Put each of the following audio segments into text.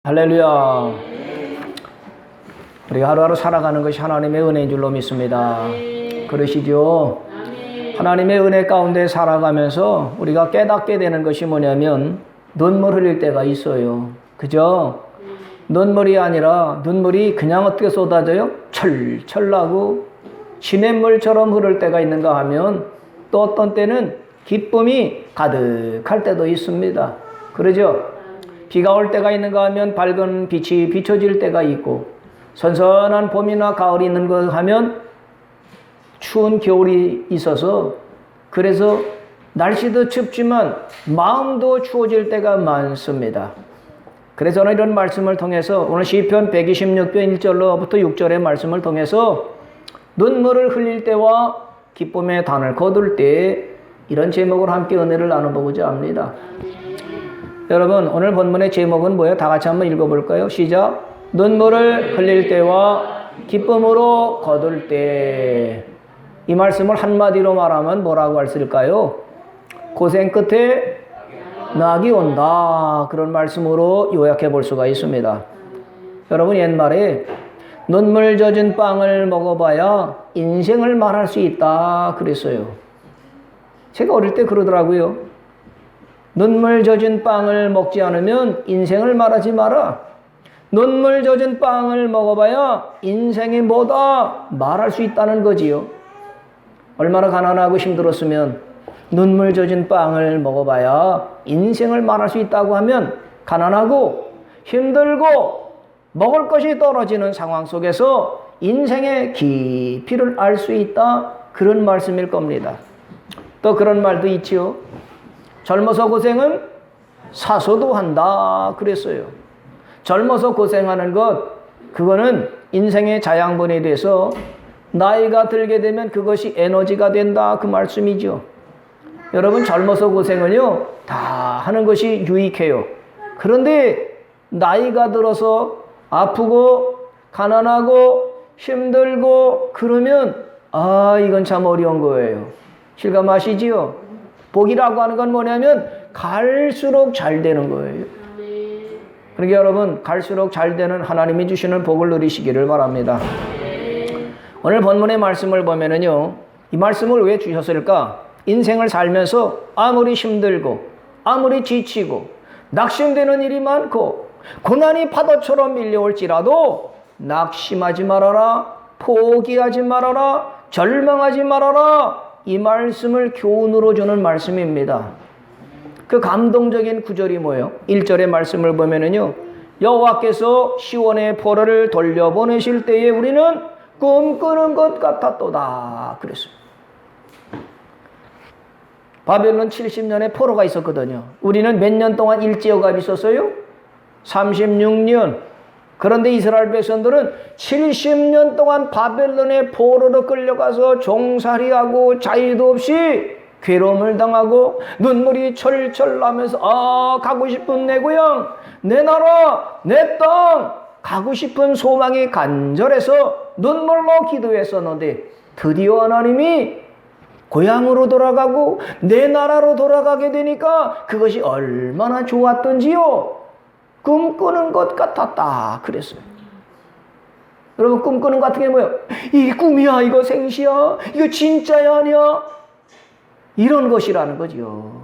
할렐루야. 우리가 하루하루 살아가는 것이 하나님의 은혜인 줄로 믿습니다. 그러시죠? 하나님의 은혜 가운데 살아가면서 우리가 깨닫게 되는 것이 뭐냐면 눈물 흘릴 때가 있어요. 그죠? 눈물이 아니라 눈물이 그냥 어떻게 쏟아져요? 철철 나고 시냇물처럼 흐를 때가 있는가 하면 또 어떤 때는 기쁨이 가득할 때도 있습니다. 그러죠? 비가 올 때가 있는가 하면 밝은 빛이 비춰질 때가 있고 선선한 봄이나 가을이 있는가 하면 추운 겨울이 있어서 그래서 날씨도 춥지만 마음도 추워질 때가 많습니다. 그래서 저는 이런 말씀을 통해서 오늘 시편 126편 1절로부터 6절의 말씀을 통해서 눈물을 흘릴 때와 기쁨의 단을 거둘 때 이런 제목으로 함께 은혜를 나눠보고자 합니다. 여러분 오늘 본문의 제목은 뭐예요? 다 같이 한번 읽어볼까요? 시작. 눈물을 흘릴 때와 기쁨으로 거둘 때. 이 말씀을 한마디로 말하면 뭐라고 할 수 있을까요? 고생 끝에 낙이 온다. 그런 말씀으로 요약해 볼 수가 있습니다. 여러분 옛말에 눈물 젖은 빵을 먹어봐야 인생을 말할 수 있다 그랬어요. 제가 어릴 때 그러더라고요. 눈물 젖은 빵을 먹지 않으면 인생을 말하지 마라. 눈물 젖은 빵을 먹어봐야 인생이 뭐다 말할 수 있다는 거지요. 얼마나 가난하고 힘들었으면 눈물 젖은 빵을 먹어봐야 인생을 말할 수 있다고 하면 가난하고 힘들고 먹을 것이 떨어지는 상황 속에서 인생의 깊이를 알 수 있다 그런 말씀일 겁니다. 또 그런 말도 있지요. 젊어서 고생은 사서도 한다 그랬어요. 젊어서 고생하는 것 그거는 인생의 자양분이 돼서 나이가 들게 되면 그것이 에너지가 된다 그 말씀이죠. 여러분 젊어서 고생을요 다 하는 것이 유익해요. 그런데 나이가 들어서 아프고 가난하고 힘들고 그러면 이건 참 어려운 거예요. 실감하시지요? 복이라고 하는 건 뭐냐면 갈수록 잘 되는 거예요. 그러니까 여러분 갈수록 잘 되는 하나님이 주시는 복을 누리시기를 바랍니다. 오늘 본문의 말씀을 보면은요, 이 말씀을 왜 주셨을까? 인생을 살면서 아무리 힘들고 아무리 지치고 낙심되는 일이 많고 고난이 파도처럼 밀려올지라도 낙심하지 말아라, 포기하지 말아라, 절망하지 말아라. 이 말씀을 교훈으로 주는 말씀입니다. 그 감동적인 구절이 뭐예요? 1절의 말씀을 보면은요, 여호와께서 시온의 포로를 돌려보내실 때에 우리는 꿈꾸는 것 같았도다 그랬어요. 바벨론 70년에 포로가 있었거든요. 우리는 몇 년 동안 일제여갑이 있었어요? 36년. 그런데 이스라엘 백성들은 70년 동안 바벨론의 포로로 끌려가서 종살이하고 자유도 없이 괴로움을 당하고 눈물이 철철 나면서 가고 싶은 내 고향, 내 나라, 내 땅 가고 싶은 소망이 간절해서 눈물로 기도했었는데 드디어 하나님이 고향으로 돌아가고 내 나라로 돌아가게 되니까 그것이 얼마나 좋았던지요. 꿈꾸는 것 같았다 그랬어요. 여러분 꿈꾸는 것 같은 게 뭐예요? 이게 꿈이야? 이거 생시야? 이거 진짜야 아니야? 이런 것이라는 거죠.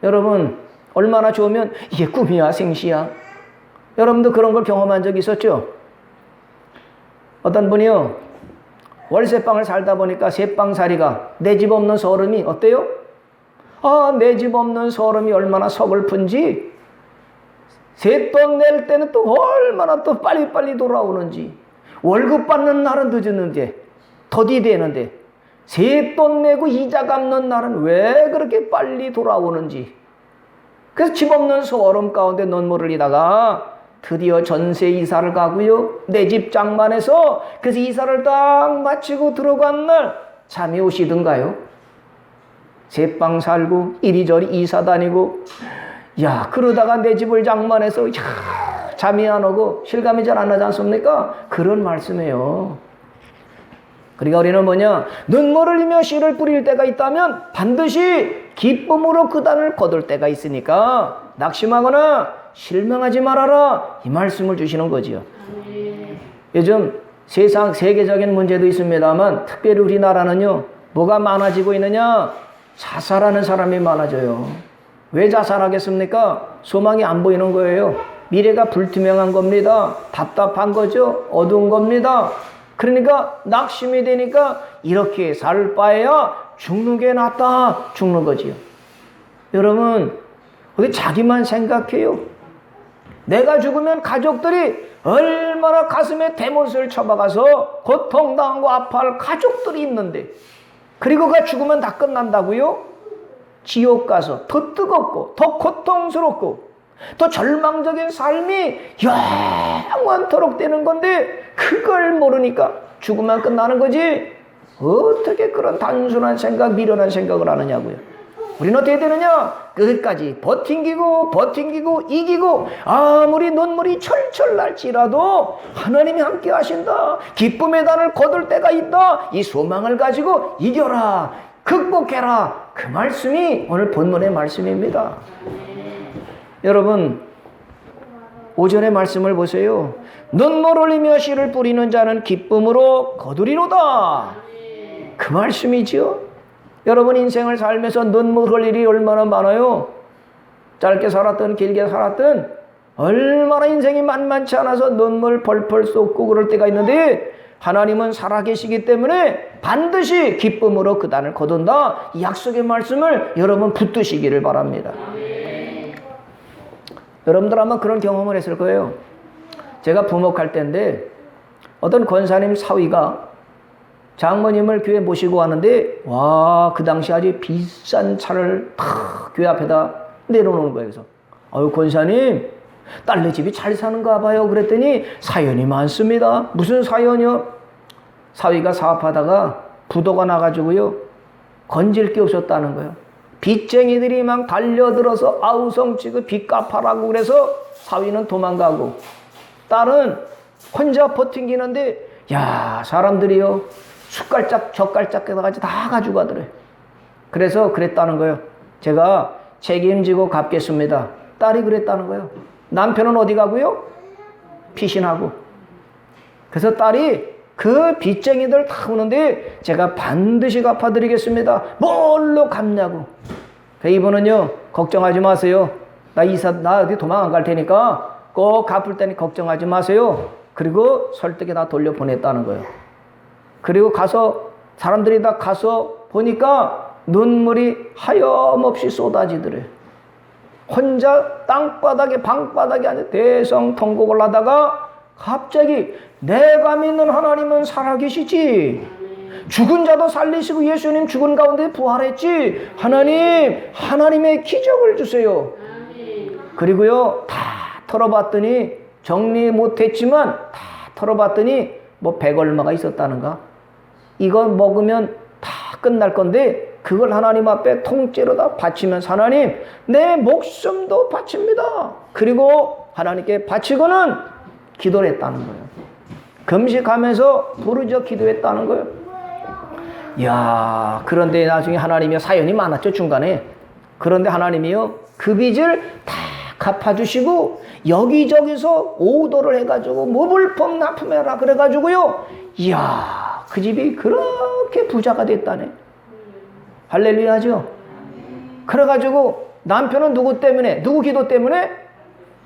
여러분 얼마나 좋으면 이게 꿈이야 생시야? 여러분도 그런 걸 경험한 적 있었죠? 어떤 분이요 월세방을 살다 보니까 새방살이가 내 집 없는 서름이 어때요? 내 집 없는 서름이 얼마나 서글픈지 셋돈 낼 때는 또 얼마나 또 빨리빨리 돌아오는지 월급 받는 날은 늦었는데 더디 되는데 셋돈 내고 이자 갚는 날은 왜 그렇게 빨리 돌아오는지 그래서 집 없는 소름 가운데 눈물을 흘리다가 드디어 전세 이사를 가고요 내 집 장만해서 그래서 이사를 딱 마치고 들어간 날 잠이 오시던가요? 새방 살고 이리저리 이사 다니고 그러다가 내 집을 장만해서 잠이 안 오고 실감이 잘 안 나지 않습니까? 그런 말씀이에요. 그러니까 우리는 뭐냐? 눈물을 흘리며 씨를 뿌릴 때가 있다면 반드시 기쁨으로 그 단을 거둘 때가 있으니까 낙심하거나 실망하지 말아라. 이 말씀을 주시는 거지요. 요즘 세상 세계적인 문제도 있습니다만 특별히 우리나라는요. 뭐가 많아지고 있느냐? 자살하는 사람이 많아져요. 왜 자살하겠습니까? 소망이 안 보이는 거예요. 미래가 불투명한 겁니다. 답답한 거죠. 어두운 겁니다. 그러니까 낙심이 되니까 이렇게 살 바에야 죽는 게 낫다. 죽는 거지요. 여러분, 어디 자기만 생각해요. 내가 죽으면 가족들이 얼마나 가슴에 대못을 쳐박아서 고통당하고 아파할 가족들이 있는데, 그리고 그 죽으면 다 끝난다고요? 지옥 가서 더 뜨겁고 더 고통스럽고 더 절망적인 삶이 영원토록 되는 건데, 그걸 모르니까 죽으면 끝나는 거지 어떻게 그런 단순한 생각, 미련한 생각을 하느냐고요. 우리는 어떻게 되느냐? 끝까지 버팅기고 이기고 아무리 눈물이 철철 날지라도 하나님이 함께 하신다. 기쁨의 단을 거둘 때가 있다. 이 소망을 가지고 이겨라. 극복해라. 그 말씀이 오늘 본문의 말씀입니다. 여러분, 오전의 말씀을 보세요. 눈물 흘리며 씨를 뿌리는 자는 기쁨으로 거두리로다. 그 말씀이지요. 여러분 인생을 살면서 눈물 흘릴 일이 얼마나 많아요. 짧게 살았든 길게 살았든 얼마나 인생이 만만치 않아서 눈물 펄펄 쏟고 그럴 때가 있는데, 하나님은 살아계시기 때문에 반드시 기쁨으로 그 단을 거둔다. 이 약속의 말씀을 여러분 붙드시기를 바랍니다. 여러분들 아마 그런 경험을 했을 거예요. 제가 부목할 때인데 어떤 권사님 사위가 장모님을 교회 모시고 왔는데, 와, 그 당시 아주 비싼 차를 탁 교회 앞에다 내려놓는 거예요. 그래서 아유, 권사님 딸네 집이 잘 사는가 봐요. 그랬더니 사연이 많습니다. 무슨 사연이요? 사위가 사업하다가 부도가 나가지고요, 건질 게 없었다는 거예요. 빚쟁이들이 막 달려들어서 아우성치고 빚 갚아라고 그래서 사위는 도망가고 딸은 혼자 버팅기는데, 야, 사람들이요 숟갈짝 젓갈짝 해가지고 다 가지고 가더래요. 그래서 그랬다는 거예요. 제가 책임지고 갚겠습니다. 딸이 그랬다는 거예요. 남편은 어디 가고요? 피신하고. 그래서 딸이 그 빚쟁이들 다 오는데 제가 반드시 갚아드리겠습니다. 뭘로 갚냐고. 이분은요, 걱정하지 마세요. 나 어디 도망 안 갈 테니까 꼭 갚을 테니 걱정하지 마세요. 그리고 설득에 다 돌려보냈다는 거예요. 그리고 가서 사람들이 다 가서 보니까 눈물이 하염없이 쏟아지더래요. 혼자 땅바닥에 방바닥에 앉아 대성통곡을 하다가 갑자기 내가 믿는 하나님은 살아계시지. 죽은 자도 살리시고 예수님 죽은 가운데 부활했지. 하나님의 기적을 주세요. 그리고요, 다 털어봤더니 정리 못했지만 다 털어봤더니 뭐 100 얼마가 있었다는가. 이거 먹으면 다 끝날 건데 그걸 하나님 앞에 통째로 다 바치면서 하나님, 내 목숨도 바칩니다. 그리고 하나님께 바치고는 기도를 했다는 거예요. 금식하면서 부르짖어 기도했다는 거예요. 이야, 그런데 나중에 하나님이 사연이 많았죠, 중간에. 그런데 하나님이요, 그 빚을 다 갚아주시고 여기저기서 오도를 해가지고 모불품 납품해라 그래가지고요, 이야, 그 집이 그렇게 부자가 됐다네. 할렐루야죠. 그래가지고 남편은 누구 때문에, 누구 기도 때문에?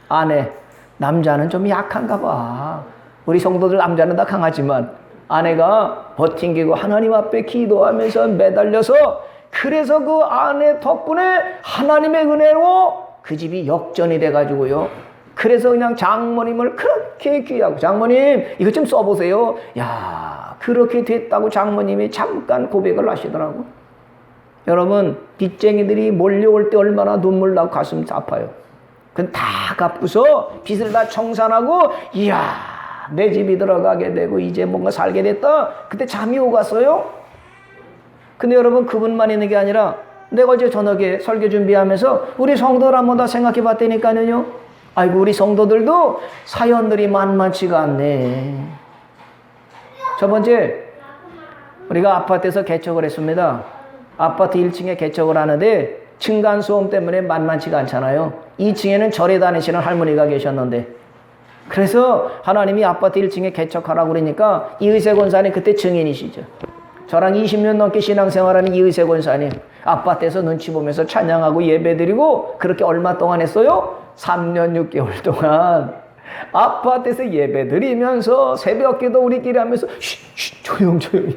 아내. 남자는 좀 약한가 봐. 우리 성도들 남자는 다 강하지만 아내가 버팅기고 하나님 앞에 기도하면서 매달려서, 그래서 그 아내 덕분에 하나님의 은혜로 그 집이 역전이 돼가지고요, 그래서 그냥 장모님을 그렇게 귀하고, 장모님 이것 좀 써보세요. 야, 그렇게 됐다고 장모님이 잠깐 고백을 하시더라고. 여러분, 빚쟁이들이 몰려올 때 얼마나 눈물 나고 가슴 아파요. 그건 다 갚고서 빚을 다 청산하고, 이야, 내 집이 들어가게 되고 이제 뭔가 살게 됐다. 그때 잠이 오갔어요. 근데 여러분, 그분만 있는 게 아니라 내가 어제 저녁에 설교 준비하면서 우리 성도들 한번 다 생각해 봤다니까요. 아이고, 우리 성도들도 사연들이 만만치가 않네. 저번주에 우리가 아파트에서 개척을 했습니다. 아파트 1층에 개척을 하는데 층간소음 때문에 만만치가 않잖아요. 2층에는 절에 다니시는 할머니가 계셨는데, 그래서 하나님이 아파트 1층에 개척하라고 그러니까 이의세 권사님 그때 증인이시죠. 저랑 20년 넘게 신앙생활하는 이의세 권사님, 아파트에서 눈치 보면서 찬양하고 예배드리고, 그렇게 얼마 동안 했어요? 3년 6개월 동안 아파트에서 예배드리면서 새벽기도 우리끼리 하면서 조용히.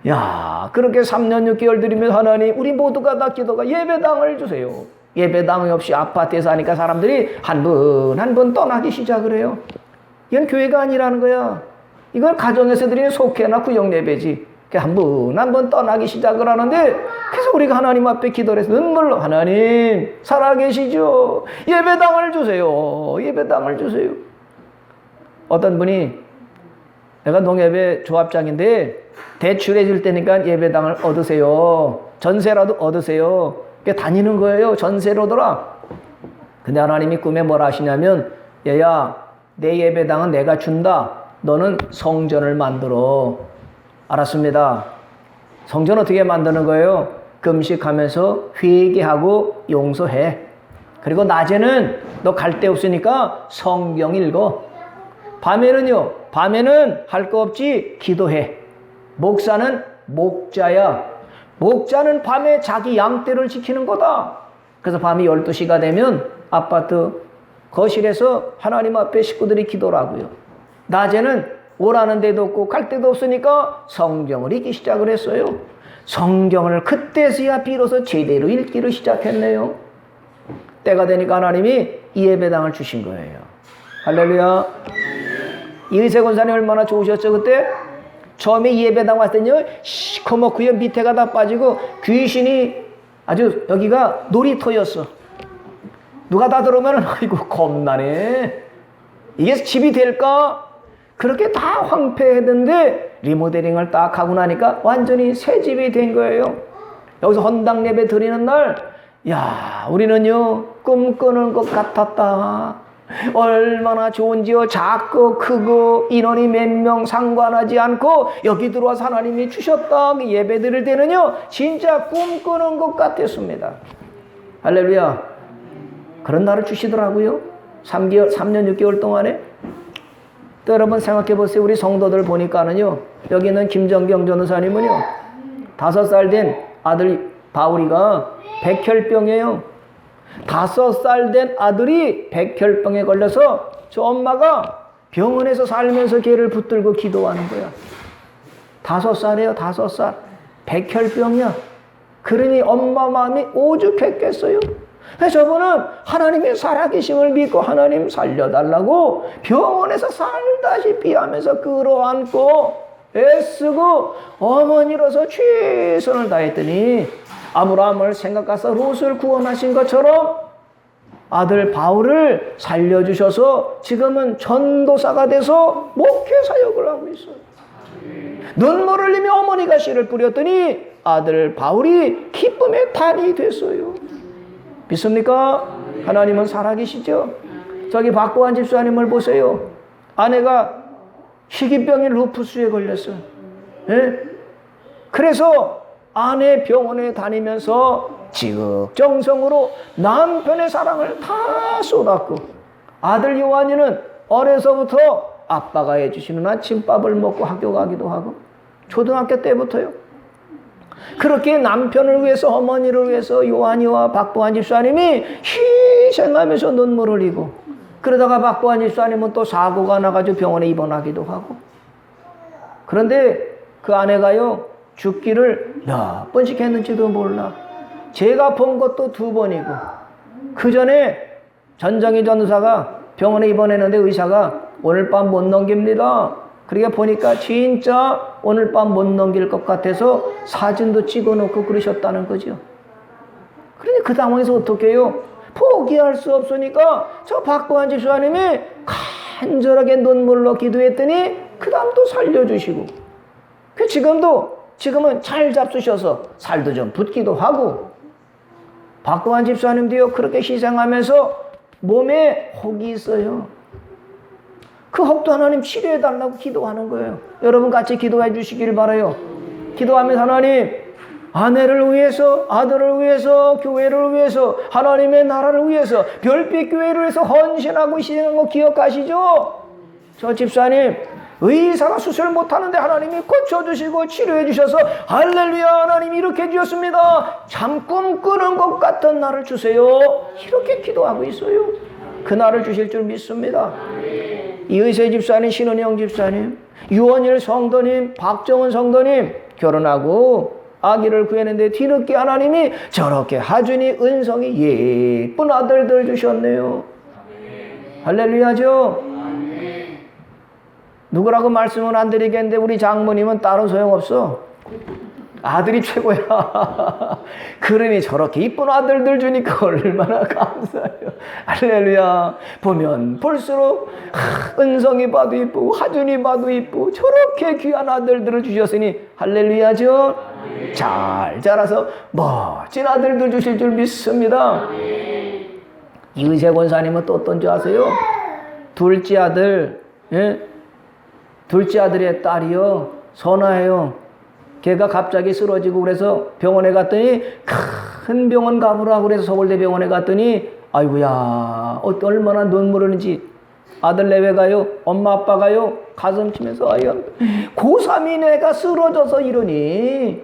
야, 그렇게 3년 6개월 드리면서 하나님, 우리 모두가 다 기도가 예배당을 주세요. 예배당이 없이 아파트에서 하니까 사람들이 한 분 한 분 떠나기 시작을 해요. 이건 교회가 아니라는 거야. 이건 가정에서 드리는 속회나 구역 예배지. 한 분 한 분 떠나기 시작을 하는데, 그래서 우리가 하나님 앞에 기도를 해서 눈물로, 하나님 살아계시죠? 예배당을 주세요. 예배당을 주세요. 어떤 분이, 내가 농협의 조합장인데 대출해 줄 때니까 예배당을 얻으세요. 전세라도 얻으세요. 다니는 거예요. 전세로더라. 근데 하나님이 꿈에 뭐라 하시냐면, 얘야, 내 예배당은 내가 준다. 너는 성전을 만들어. 알았습니다. 성전 어떻게 만드는 거예요? 금식하면서 회개하고 용서해. 그리고 낮에는 너 갈 데 없으니까 성경 읽어. 밤에는요, 밤에는 할 거 없지 기도해. 목사는 목자야. 목자는 밤에 자기 양떼를 지키는 거다. 그래서 밤이 12시가 되면 아파트 거실에서 하나님 앞에 식구들이 기도를 하고요. 낮에는 오라는 데도 없고 갈 데도 없으니까 성경을 읽기 시작을 했어요. 성경을 그때서야 비로소 제대로 읽기를 시작했네요. 때가 되니까 하나님이 이 예배당을 주신 거예요. 할렐루야. 이의세 권사님 얼마나 좋으셨죠 그때? 처음에 이 예배당 왔을 때는요, 시커멓고요, 밑에가 다 빠지고 귀신이 아주, 여기가 놀이터였어. 누가 다 들어오면 아이고 겁나네. 이게 집이 될까? 그렇게 다 황폐했는데 리모델링을 딱 하고 나니까 완전히 새 집이 된 거예요. 여기서 헌당 예배 드리는 날, 야, 우리는요 꿈꾸는 것 같았다. 얼마나 좋은지요. 작고 크고 인원이 몇 명 상관하지 않고 여기 들어와서 하나님이 주셨다. 예배 드릴 때는요 진짜 꿈꾸는 것 같았습니다. 할렐루야. 그런 날을 주시더라고요. 3년 6개월 동안에. 또 여러분 생각해 보세요. 우리 성도들 보니까는요, 여기 있는 김정경 전도사님은요 5살 된 아들 바울이가 백혈병이에요. 5살 된 아들이 백혈병에 걸려서 저 엄마가 병원에서 살면서 걔를 붙들고 기도하는 거야. 5살이에요. 5살. 백혈병이야. 그러니 엄마 마음이 오죽했겠어요. 그래서 저분은 하나님의 살아계심을 믿고 하나님 살려달라고 병원에서 살다시피 하면서 끌어안고 애쓰고 어머니로서 최선을 다했더니 아브라함을 생각해서 롯을 구원하신 것처럼 아들 바울을 살려주셔서 지금은 전도사가 돼서 목회 사역을 하고 있어요. 눈물을 흘리며 어머니가 씨를 뿌렸더니 아들 바울이 기쁨의 탄이 됐어요. 믿습니까? 하나님은 살아계시죠? 저기 박보한 집사님을 보세요. 아내가 희귀병인 루푸스에 걸렸어요. 네? 그래서 아내 병원에 다니면서 지극정성으로 남편의 사랑을 다 쏟았고, 아들 요한이는 어려서부터 아빠가 해주시는 아침밥을 먹고 학교 가기도 하고, 초등학교 때부터요. 그렇게 남편을 위해서, 어머니를 위해서 요한이와 박보한 집사님이 희생하면서 눈물을 흘리고, 그러다가 박보한 집사님은 또 사고가 나가지고 병원에 입원하기도 하고. 그런데 그 아내가요 죽기를 몇 번씩 했는지도 몰라. 제가 본 것도 2번이고, 그 전에 전정희 전도사가 병원에 입원했는데 의사가 오늘 밤 못 넘깁니다. 그러니까 보니까 진짜 오늘 밤 못 넘길 것 같아서 사진도 찍어놓고 그러셨다는 거죠. 그런데 그 상황에서 어떻게 해요? 포기할 수 없으니까 저 박보한 집사님이 간절하게 눈물로 기도했더니 그 다음 또 살려주시고, 지금은 잘 잡수셔서 살도 좀 붙기도 하고, 박보한 집사님도요 그렇게 희생하면서 몸에 혹이 있어요. 그 혹도 하나님 치료해달라고 기도하는 거예요. 여러분 같이 기도해 주시길 바라요. 기도하면서 하나님, 아내를 위해서, 아들을 위해서, 교회를 위해서, 하나님의 나라를 위해서, 별빛 교회를 위해서 헌신하고 시행한 거 기억하시죠? 저 집사님, 의사가 수술 못하는데 하나님이 고쳐주시고 치료해 주셔서 할렐루야, 하나님이 이렇게 해주셨습니다. 참 꿈꾸는 것 같은 날을 주세요. 이렇게 기도하고 있어요. 그 날을 주실 줄 믿습니다. 이의세 집사님, 신은영 집사님, 유원일 성도님, 박정은 성도님 결혼하고 아기를 구했는데 뒤늦게 하나님이 저렇게 하준이, 은성이 예쁜 아들들 주셨네요. 할렐루야죠. 누구라고 말씀은 안 드리겠는데 우리 장모님은 따로 소용없어. 아들이 최고야. 그러니 저렇게 이쁜 아들들 주니까 얼마나 감사해요. 할렐루야. 보면 볼수록 은성이 봐도 이쁘고 하준이 봐도 이쁘고 저렇게 귀한 아들들을 주셨으니 할렐루야죠. 잘 자라서 멋진 아들들 주실 줄 믿습니다. 이의세 권사님은 또 어떤 줄 아세요? 둘째 아들, 둘째 아들의 딸이요, 선아예요. 걔가 갑자기 쓰러지고 그래서 병원에 갔더니 큰 병원 가보라고 그래서 서울대 병원에 갔더니 아이고야 얼마나 눈물 흘리는지 아들 내외가요, 엄마 아빠가요 가슴 치면서 고3인 애가 쓰러져서 이러니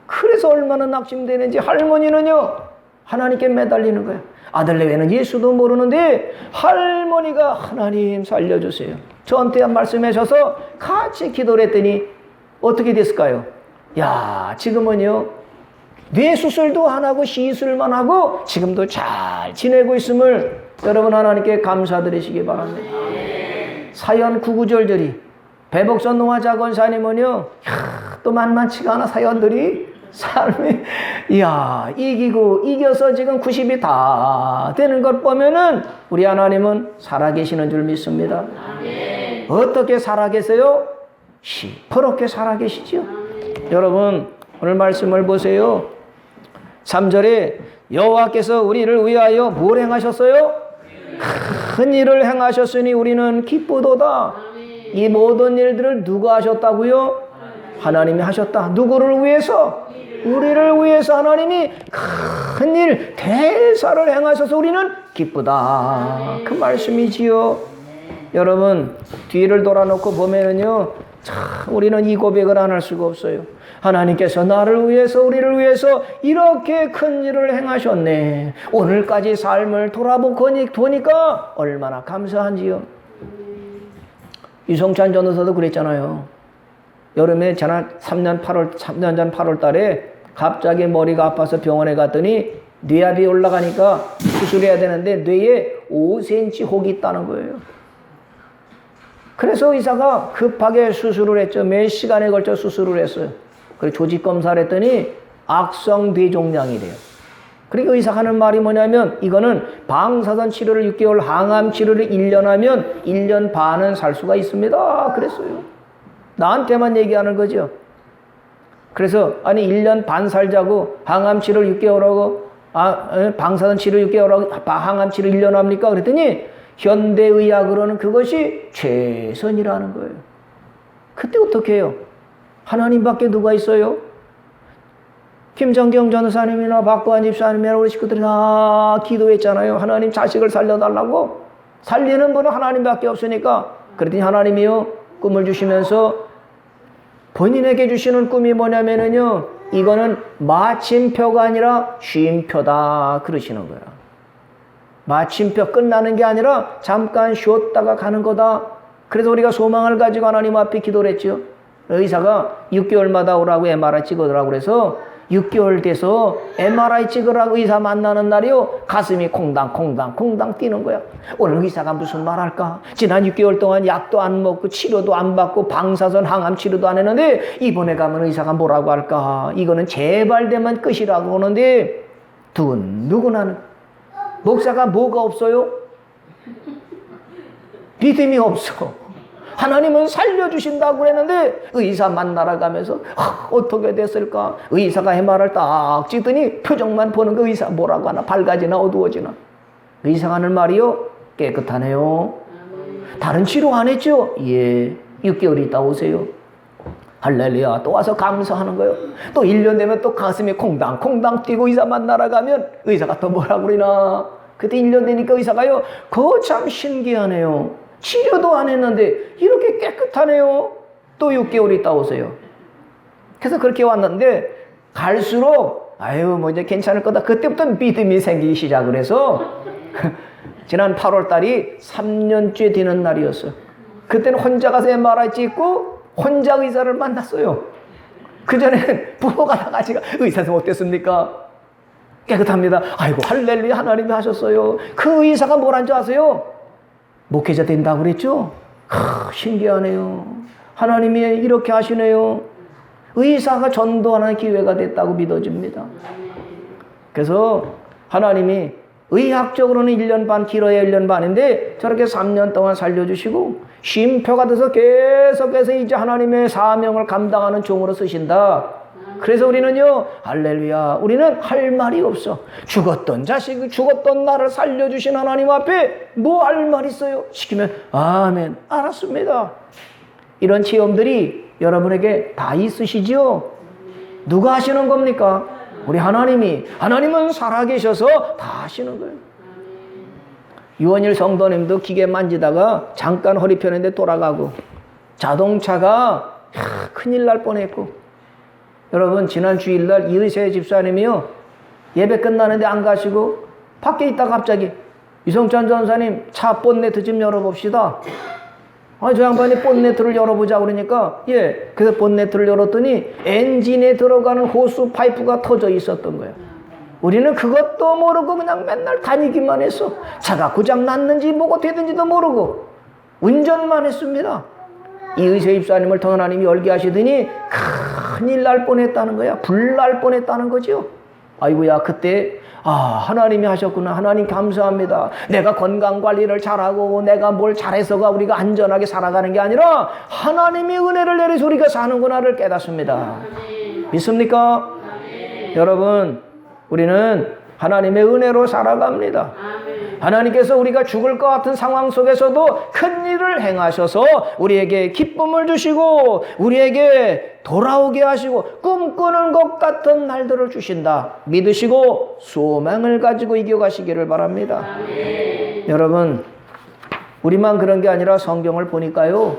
그래서 얼마나 낙심되는지 할머니는요 하나님께 매달리는 거예요. 아들 내외는 예수도 모르는데 할머니가 하나님 살려주세요. 저한테 말씀하셔서 같이 기도를 했더니 어떻게 됐을까요? 야, 지금은요 뇌 수술도 안 하고 시술만 하고 지금도 잘 지내고 있음을 여러분 하나님께 감사드리시기 바랍니다. 사연 구구절절히 배복선 노화자 권사님은요 또 만만치가 않아 사연들이 삶이 이겨서 지금 90이 다 되는 것 보면은 우리 하나님은 살아계시는 줄 믿습니다. 어떻게 살아계세요? 시퍼렇게 살아계시죠. 여러분 오늘 말씀을 보세요. 3절에 여호와께서 우리를 위하여 뭘 행하셨어요? 큰 일을 행하셨으니 우리는 기쁘도다. 이 모든 일들을 누가 하셨다고요? 하나님이 하셨다. 누구를 위해서? 우리를 위해서 하나님이 큰 일, 대사를 행하셔서 우리는 기쁘다. 그 말씀이지요. 여러분 뒤를 돌아놓고 보면은요 참 우리는 이 고백을 안 할 수가 없어요. 하나님께서 나를 위해서 우리를 위해서 이렇게 큰 일을 행하셨네. 오늘까지 삶을 돌아보니까 얼마나 감사한지요. 유성찬 전도사도 그랬잖아요. 여름에 지난 3년 전 8월 달에 갑자기 머리가 아파서 병원에 갔더니 뇌압이 올라가니까 수술해야 되는데 뇌에 5cm 혹이 있다는 거예요. 그래서 의사가 급하게 수술을 했죠. 몇 시간에 걸쳐 수술을 했어요. 그리고 조직 검사를 했더니 악성 뇌종양이래요. 그러니까 의사가 하는 말이 뭐냐면 이거는 방사선 치료를 6개월, 항암 치료를 1년 하면 1년 반은 살 수가 있습니다. 그랬어요. 나한테만 얘기하는 거죠. 그래서 아니 1년 반 살자고 항암 치료를 6개월 하고 방사선 치료 6개월 하고 항암 치료 1년 합니까? 그랬더니 현대의학으로는 그것이 최선이라는 거예요. 그때 어떻게 해요? 하나님밖에 누가 있어요? 김정경 전도사님이나 박구한 집사님이나 우리 식구들이 다 기도했잖아요. 하나님 자식을 살려달라고. 살리는 분은 하나님밖에 없으니까. 그랬더니 하나님이요 꿈을 주시면서 본인에게 주시는 꿈이 뭐냐면은요 이거는 마침표가 아니라 쉼표다 그러시는 거야. 마침표 끝나는 게 아니라 잠깐 쉬었다가 가는 거다. 그래서 우리가 소망을 가지고 하나님 앞에 기도를 했죠. 의사가 6개월마다 오라고 MRI 찍으라고 그래서 6개월 돼서 MRI 찍으라고 의사 만나는 날이요 가슴이 콩당 뛰는 거야. 오늘 의사가 무슨 말 할까? 지난 6개월 동안 약도 안 먹고 치료도 안 받고 방사선 항암 치료도 안 했는데 이번에 가면 의사가 뭐라고 할까? 이거는 재발되면 끝이라고 하는데 누구나는 목사가 뭐가 없어요? 믿음이 없어. 하나님은 살려주신다고 그랬는데 의사 만나러 가면서 어떻게 됐을까? 의사가 MRI를 딱 찍더니 표정만 보는 거 의사 뭐라고 하나? 밝아지나 어두워지나? 의사가 하는 말이요 깨끗하네요. 다른 치료 안 했죠? 예, 6개월 있다 오세요. 할렐루야. 또 와서 감사하는 거예요. 또 1년 되면 또 가슴이 콩당콩당 뛰고 의사 만나러 가면 의사가 또 뭐라고 그러나. 그때 1년 되니까 의사가요. 그거 참 신기하네요. 치료도 안 했는데 이렇게 깨끗하네요. 또 6개월 있다 오세요. 그래서 그렇게 왔는데 갈수록 아유 뭐 이제 괜찮을 거다. 그때부터 믿음이 생기기 시작을 해서 지난 8월 달이 3년째 되는 날이었어요. 그때는 혼자 가서 MRI 찍고 혼자 의사를 만났어요. 그전엔 부모가 다 같이 의사 선생님 어땠습니까? 깨끗합니다. 아이고 할렐루야 하나님이 하셨어요. 그 의사가 뭐란 줄 아세요? 목회자 된다고 그랬죠? 신기하네요. 하나님이 이렇게 하시네요. 의사가 전도하는 기회가 됐다고 믿어집니다. 그래서 하나님이 의학적으로는 1년 반, 길어야 1년 반인데 저렇게 3년 동안 살려주시고 쉼표가 돼서 계속해서 이제 하나님의 사명을 감당하는 종으로 쓰신다. 그래서 우리는요, 할렐루야, 우리는 할 말이 없어. 죽었던 자식, 죽었던 나를 살려주신 하나님 앞에 뭐 할 말 있어요? 시키면 아멘, 알았습니다. 이런 체험들이 여러분에게 다 있으시지요? 누가 하시는 겁니까? 우리 하나님이. 하나님은 살아계셔서 다 하시는 거예요. 유원일 성도님도 기계 만지다가 잠깐 허리 펴는데 돌아가고 자동차가 큰일 날 뻔했고 여러분 지난 주일날 이의세 집사님이요 예배 끝나는데 안 가시고 밖에 있다가 갑자기 유성찬 전사님 차 본네트 좀 열어봅시다. 저 양반이 본네트를 열어보자 그러니까 그래서 본네트를 열었더니 엔진에 들어가는 호수 파이프가 터져 있었던 거예요. 우리는 그것도 모르고 그냥 맨날 다니기만 했어. 차가 고장 났는지 뭐가 되든지도 모르고 운전만 했습니다. 이의세 집사님을 더 하나님이 열게 하시더니 큰일 날 뻔했다는 거야. 불 날 뻔했다는 거죠. 아이고야 그때 하나님이 하셨구나. 하나님 감사합니다. 내가 건강관리를 잘하고 내가 뭘 잘해서가 우리가 안전하게 살아가는 게 아니라 하나님이 은혜를 내려서 우리가 사는구나를 깨닫습니다. 믿습니까? 여러분 우리는 하나님의 은혜로 살아갑니다. 하나님께서 우리가 죽을 것 같은 상황 속에서도 큰 일을 행하셔서 우리에게 기쁨을 주시고 우리에게 돌아오게 하시고 꿈꾸는 것 같은 날들을 주신다. 믿으시고 소망을 가지고 이겨가시기를 바랍니다. 여러분 우리만 그런 게 아니라 성경을 보니까요.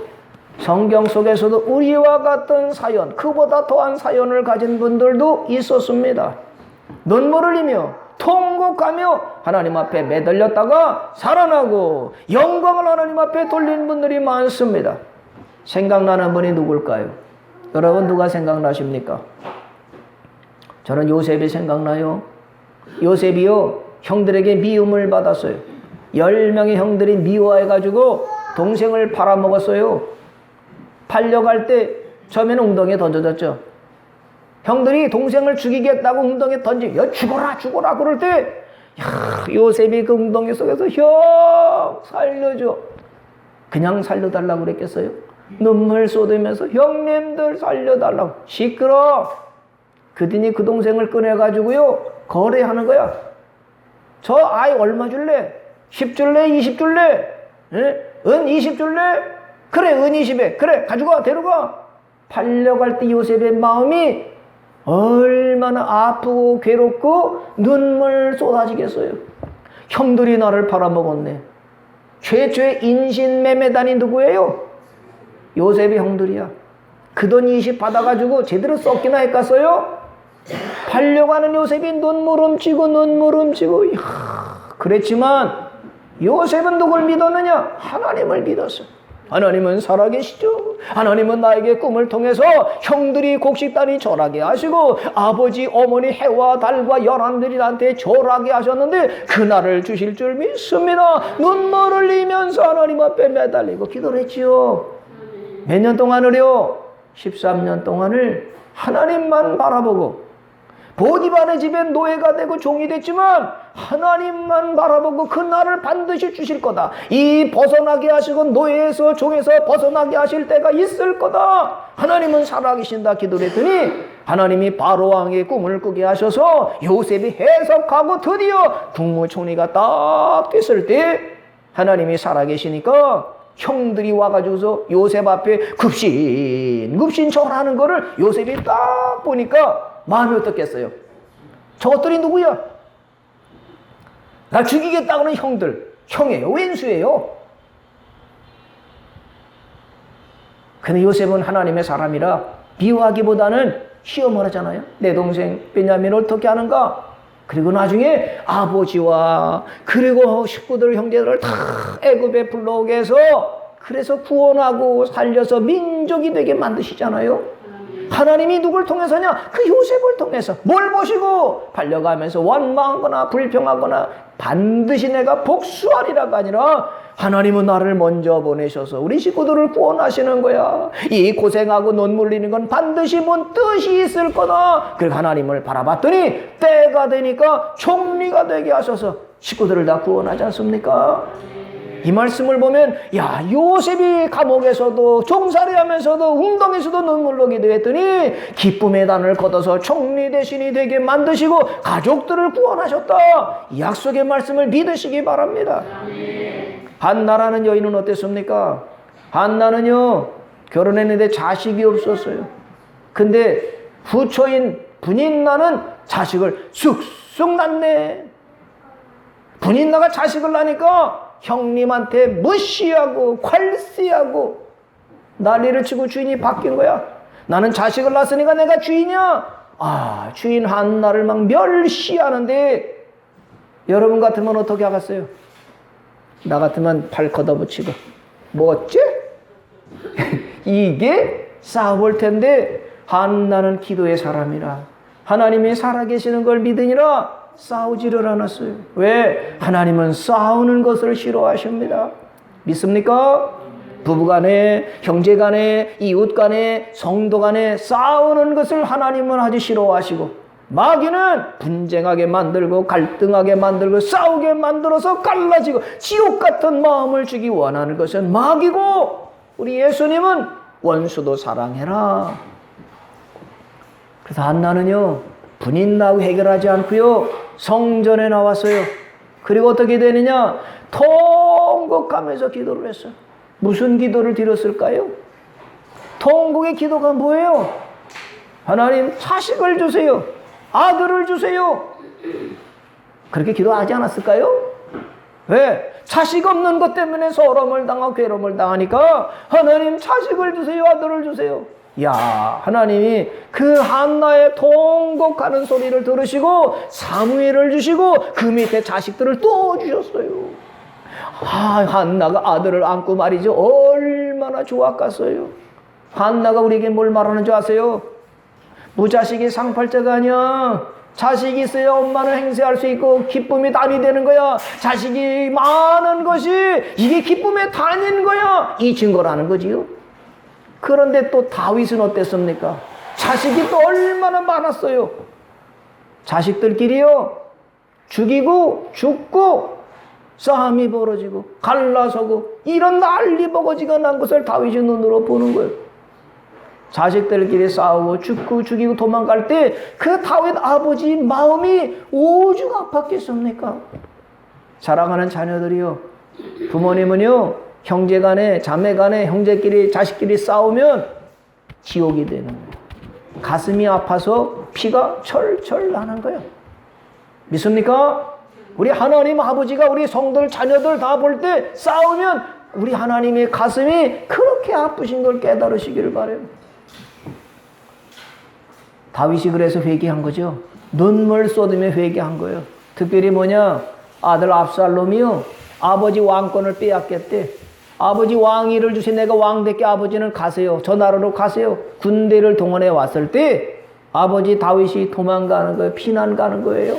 성경 속에서도 우리와 같은 사연, 그보다 더한 사연을 가진 분들도 있었습니다. 눈물을 흘리며 통곡하며 하나님 앞에 매달렸다가 살아나고 영광을 하나님 앞에 돌린 분들이 많습니다. 생각나는 분이 누굴까요? 여러분 누가 생각나십니까? 저는 요셉이 생각나요. 요셉이요 형들에게 미움을 받았어요. 10명의 형들이 미워해가지고 동생을 팔아먹었어요. 팔려갈 때 처음에는 웅덩이에 던져졌죠. 형들이 동생을 죽이겠다고 웅덩이에 던지고 죽어라 그럴 때 요셉이 그 웅덩이 속에서 형 살려줘. 그냥 살려달라고 그랬겠어요? 눈물 쏟으면서 형님들 살려달라고. 시끄러. 그더니 그 동생을 꺼내가지고요 거래하는 거야. 저 아이 얼마 줄래? 10 줄래? 20 줄래? 은 20 줄래? 그래 은 20에 그래 가져가 데려가. 팔려갈 때 요셉의 마음이 얼마나 아프고 괴롭고 눈물 쏟아지겠어요. 형들이 나를 팔아먹었네. 최초의 인신매매단이 누구예요? 요셉의 형들이야. 그 돈 20 받아가지고 제대로 썩기나 했겠어요? 팔려가는 요셉이 눈물 훔치고 그랬지만 요셉은 누굴 믿었느냐? 하나님을 믿었어. 하나님은 살아계시죠. 하나님은 나에게 꿈을 통해서 형들이 곡식단이 절하게 하시고 아버지 어머니 해와 달과 열왕들이 나한테 절하게 하셨는데 그날을 주실 줄 믿습니다. 눈물을 흘리면서 하나님 앞에 매달리고 기도를 했지요. 몇 년 동안을요? 13년 동안을 하나님만 바라보고 보디발의 집에 노예가 되고 종이 됐지만 하나님만 바라보고 그 날을 반드시 주실 거다. 이 벗어나게 하시고 노예에서 종에서 벗어나게 하실 때가 있을 거다. 하나님은 살아계신다 기도를 했더니 하나님이 바로왕의 꿈을 꾸게 하셔서 요셉이 해석하고 드디어 국무총리가 딱 됐을 때 하나님이 살아계시니까 형들이 와가지고서 요셉 앞에 급신 절하는 거를 요셉이 딱 보니까 마음이 어떻겠어요? 저것들이 누구야? 나 죽이겠다고는 형들, 형이에요, 왼수예요. 근데 요셉은 하나님의 사람이라 미워하기보다는 시험을 하잖아요. 내 동생 베냐민을 어떻게 하는가? 그리고 나중에 아버지와 그리고 식구들 형제들을 다 애굽에 불러오게 해서 그래서 구원하고 살려서 민족이 되게 만드시잖아요. 하나님이 누굴 통해서냐? 그 요셉을 통해서. 뭘 보시고? 달려가면서 원망하거나 불평하거나 반드시 내가 복수하리라가 아니라 하나님은 나를 먼저 보내셔서 우리 식구들을 구원하시는 거야. 이 고생하고 눈물 흘리는 건 반드시 뭔 뜻이 있을 거다. 그리고 하나님을 바라봤더니 때가 되니까 총리가 되게 하셔서 식구들을 다 구원하지 않습니까? 이 말씀을 보면 야, 요셉이 감옥에서도 종살이하면서도 웅덩이에서도 눈물로 기도했더니 기쁨의 단을 걷어서 총리 대신이 되게 만드시고 가족들을 구원하셨다. 이 약속의 말씀을 믿으시기 바랍니다. 한나라는 여인은 어땠습니까? 한나는요, 결혼했는데 자식이 없었어요. 근데 후처인 분인나는 자식을 쑥쑥 낳네. 분인나가 자식을 낳으니까 형님한테 무시하고 괄시하고 난리를 치고 주인이 바뀐 거야. 나는 자식을 낳았으니까 내가 주인이야. 아, 주인 한나를 막 멸시하는데 여러분 같으면 어떻게 하겠어요? 나 같으면 팔 걷어붙이고 뭐 어째? 이게 싸울 텐데 한나는 기도의 사람이라 하나님이 살아계시는 걸 믿으니라 싸우지를 않았어요. 왜? 하나님은 싸우는 것을 싫어하십니다. 믿습니까? 부부간에, 형제간에, 이웃간에, 성도간에 싸우는 것을 하나님은 아주 싫어하시고 마귀는 분쟁하게 만들고 갈등하게 만들고 싸우게 만들어서 갈라지고 지옥 같은 마음을 주기 원하는 것은 마귀고 우리 예수님은 원수도 사랑해라. 그래서 한나는요 분인나하고 해결하지 않고요 성전에 나왔어요. 그리고 어떻게 되느냐? 통곡하면서 기도를 했어요. 무슨 기도를 드렸을까요? 통곡의 기도가 뭐예요? 하나님 자식을 주세요. 아들을 주세요. 그렇게 기도하지 않았을까요? 왜? 자식 없는 것 때문에 서러움을 당하고 괴로움을 당하니까 하나님 자식을 주세요. 아들을 주세요. 야, 하나님이 그 한나의 통곡하는 소리를 들으시고 사무엘을 주시고 그 밑에 자식들을 또 주셨어요. 아, 한나가 아들을 안고 말이죠. 얼마나 좋았겠어요. 한나가 우리에게 뭘 말하는 줄 아세요? 무자식이 상팔자가 아니야. 자식이 있어야 엄마는 행세할 수 있고 기쁨이 단이 되는 거야. 자식이 많은 것이 이게 기쁨의 단인 거야. 이 증거라는 거지요. 그런데 또 다윗은 어땠습니까? 자식이 또 얼마나 많았어요. 자식들끼리요 죽이고 죽고 싸움이 벌어지고 갈라서고 이런 난리 버거지가 난 것을 다윗이 눈으로 보는 거예요. 자식들끼리 싸우고 죽고 죽이고 도망갈 때 그 다윗 아버지 마음이 오죽 아팠겠습니까? 사랑하는 자녀들이요 부모님은요 형제간에 자매간에 형제끼리 자식끼리 싸우면 지옥이 되는 거예요. 가슴이 아파서 피가 철철 나는 거예요. 믿습니까? 우리 하나님 아버지가 우리 성도들 자녀들 다 볼 때 싸우면 우리 하나님의 가슴이 그렇게 아프신 걸 깨달으시기를 바라요. 다윗이 그래서 회개한 거죠. 눈물 쏟으며 회개한 거예요. 특별히 뭐냐? 아들 압살롬이요 아버지 왕권을 빼앗겼대. 아버지 왕위를 주신 내가 왕 될게 아버지는 가세요. 저 나라로 가세요. 군대를 동원해 왔을 때 아버지 다윗이 도망가는 거예요. 피난 가는 거예요.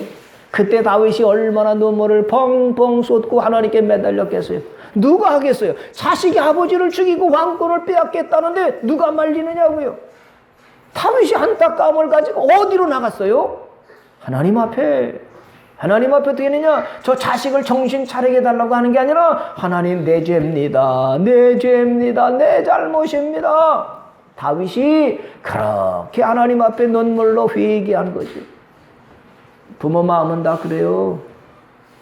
그때 다윗이 얼마나 눈물을 펑펑 쏟고 하나님께 매달렸겠어요. 누가 하겠어요? 자식이 아버지를 죽이고 왕권을 빼앗겠다는데 누가 말리느냐고요. 다윗이 안타까움을 가지고 어디로 나갔어요? 하나님 앞에. 하나님 앞에 어떻게 했느냐? 저 자식을 정신 차리게 해달라고 하는 게 아니라 하나님 내 죄입니다. 내 죄입니다. 내 잘못입니다. 다윗이 그렇게 하나님 앞에 눈물로 회개한 거지. 부모 마음은 다 그래요.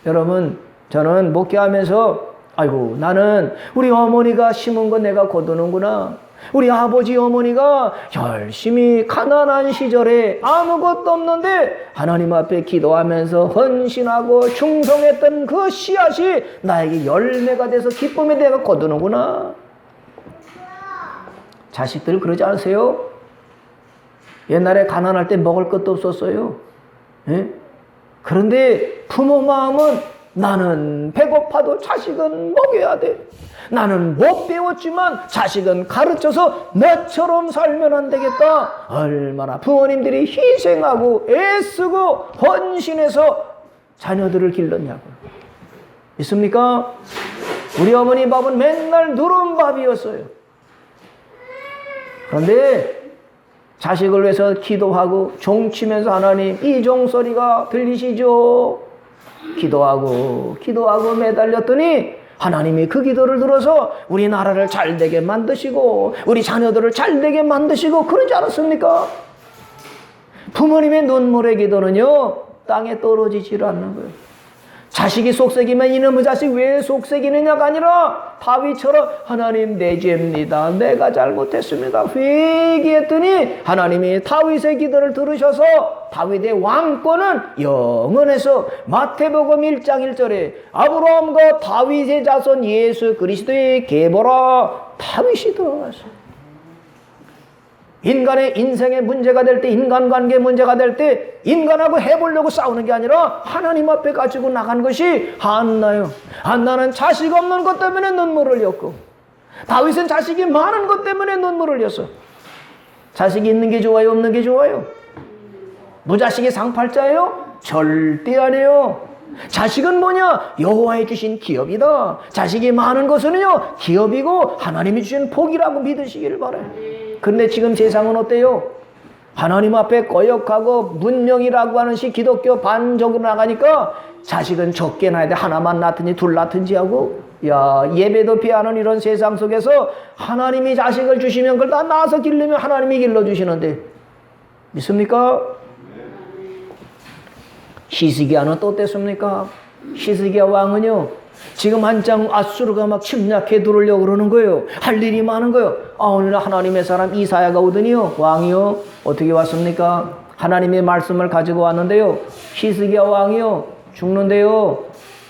여러분 저는 목회하면서 아이고, 나는 우리 어머니가 심은 거 내가 거두는구나. 우리 아버지 어머니가 열심히 가난한 시절에 아무것도 없는데 하나님 앞에 기도하면서 헌신하고 충성했던 그 씨앗이 나에게 열매가 돼서 기쁨에 내가 거두는구나. 자식들 그러지 않으세요? 옛날에 가난할 때 먹을 것도 없었어요. 예? 그런데 부모 마음은 나는 배고파도 자식은 먹여야 돼. 나는 못 배웠지만 자식은 가르쳐서 너처럼 살면 안 되겠다. 얼마나 부모님들이 희생하고 애쓰고 헌신해서 자녀들을 길렀냐고. 있습니까? 우리 어머니 밥은 맨날 누른밥이었어요. 그런데 자식을 위해서 기도하고 종치면서 하나님 이 종소리가 들리시죠? 기도하고 매달렸더니 하나님이 그 기도를 들어서 우리 나라를 잘되게 만드시고 우리 자녀들을 잘되게 만드시고 그러지 않았습니까? 부모님의 눈물의 기도는요 땅에 떨어지지를 않는 거예요. 자식이 속썩이면 이놈의 자식 왜 속썩이느냐가 아니라 다윗처럼 하나님 내 죄입니다. 내가 잘못했습니다. 회개했더니 하나님이 다윗의 기도를 들으셔서 다윗의 왕권은 영원해서 마태복음 1장 1절에 아브라함과 다윗의 자손 예수 그리스도의 계보라 다윗이 들어갔어요. 인간의 인생의 문제가 될 때, 인간관계 문제가 될 때 인간하고 해보려고 싸우는 게 아니라 하나님 앞에 가지고 나간 것이 한나요. 한나는 자식 없는 것 때문에 눈물을 흘렸고 다윗은 자식이 많은 것 때문에 눈물을 흘렸어. 자식이 있는 게 좋아요? 없는 게 좋아요? 무자식이 상팔자예요? 절대 아니에요. 자식은 뭐냐? 여호와의 주신 기업이다. 자식이 많은 것은요 기업이고 하나님이 주신 복이라고 믿으시기를 바라요. 근데 지금 세상은 어때요? 하나님 앞에 거역하고 문명이라고 하는 시 기독교 반적으로 나가니까 자식은 적게 낳아야 돼. 하나만 낳든지 둘 낳든지 하고 예배도 피하는 이런 세상 속에서 하나님이 자식을 주시면 그걸 다 낳아서 기르면 하나님이 길러주시는데 믿습니까? 히스기야는 또 어땠습니까? 히스기야 왕은요 지금 한창 아수르가 막 침략해 들어오려고 그러는 거예요. 할 일이 많은 거예요. 오늘 하나님의 사람 이사야가 오더니요 왕이요 어떻게 왔습니까? 하나님의 말씀을 가지고 왔는데요 히스기야 왕이요 죽는데요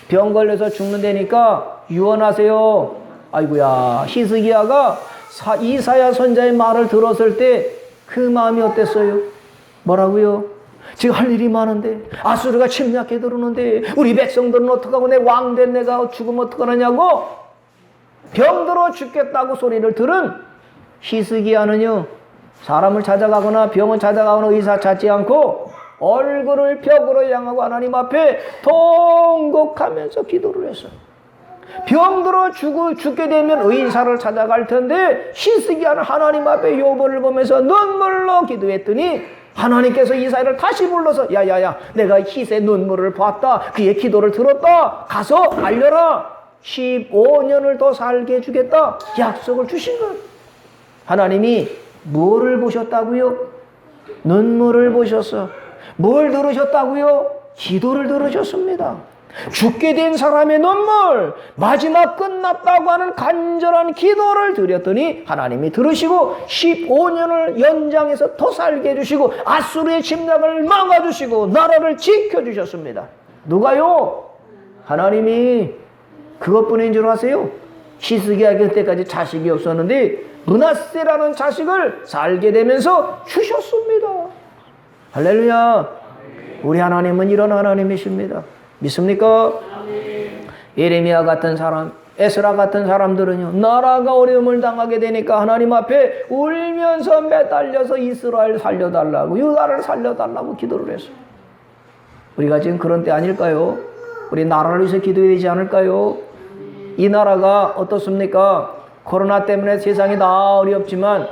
병 걸려서 죽는다니까 유언하세요. 아이고야 히스기야가 이사야 선자의 말을 들었을 때 그 마음이 어땠어요? 뭐라고요? 지금 할 일이 많은데 아수르가 침략해 들어오는데 우리 백성들은 어떡하고 내 왕된 내가 죽으면 어떡하느냐고 병들어 죽겠다고 소리를 들은 히스기야는요 사람을 찾아가거나 병원 찾아가거나 의사 찾지 않고 얼굴을 벽으로 향하고 하나님 앞에 통곡하면서 기도를 했어요. 병들어 죽게 되면 의사를 찾아갈 텐데 히스기야는 하나님 앞에 욥을 보면서 눈물로 기도했더니 하나님께서 이사야를 다시 불러서 야야야 내가 히스의 눈물을 봤다. 그의 기도를 들었다. 가서 알려라. 15년을 더 살게 해주겠다. 약속을 주신 거예요. 하나님이 뭐를 보셨다고요? 눈물을 보셨어. 뭘 들으셨다고요? 기도를 들으셨습니다. 죽게 된 사람의 눈물, 마지막 끝났다고 하는 간절한 기도를 드렸더니 하나님이 들으시고 15년을 연장해서 더 살게 해주시고 아수르의 침략을 막아주시고 나라를 지켜주셨습니다. 누가요? 하나님이 그것뿐인 줄 아세요? 히스기야 그때까지 자식이 없었는데 므낫세라는 자식을 살게 되면서 주셨습니다. 할렐루야. 우리 하나님은 이런 하나님이십니다. 믿습니까? 예레미야 같은 사람, 에스라 같은 사람들은요 나라가 어려움을 당하게 되니까 하나님 앞에 울면서 매달려서 이스라엘 살려달라고 유다를 살려달라고 기도를 했어요. 우리가 지금 그런 때 아닐까요? 우리 나라를 위해서 기도해야 되지 않을까요? 이 나라가 어떻습니까? 코로나 때문에 세상이 다 어렵지만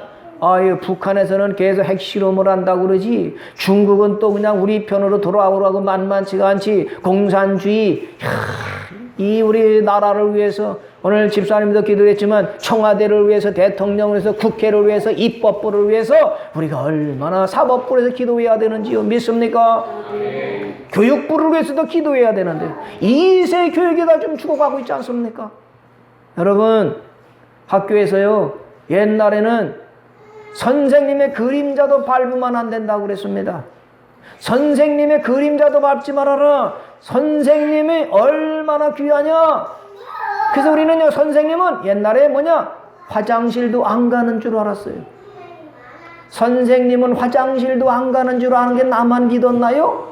북한에서는 계속 핵실험을 한다고 그러지 중국은 또 그냥 우리 편으로 돌아오라고 만만치가 않지. 공산주의 이 우리 나라를 위해서 오늘 집사님도 기도했지만 청와대를 위해서 대통령을 위해서 국회를 위해서 입법부를 위해서 우리가 얼마나 사법부에서 기도해야 되는지요. 믿습니까? 교육부를 위해서도 기도해야 되는데 2세 교육이 다 좀 죽어가고 있지 않습니까? 여러분, 학교에서요, 옛날에는 선생님의 그림자도 밟으면 안 된다고 그랬습니다. 선생님의 그림자도 밟지 말아라. 선생님이 얼마나 귀하냐. 그래서 우리는요, 선생님은 옛날에 화장실도 안 가는 줄 알았어요. 선생님은 화장실도 안 가는 줄 아는 게 나만 믿었나요?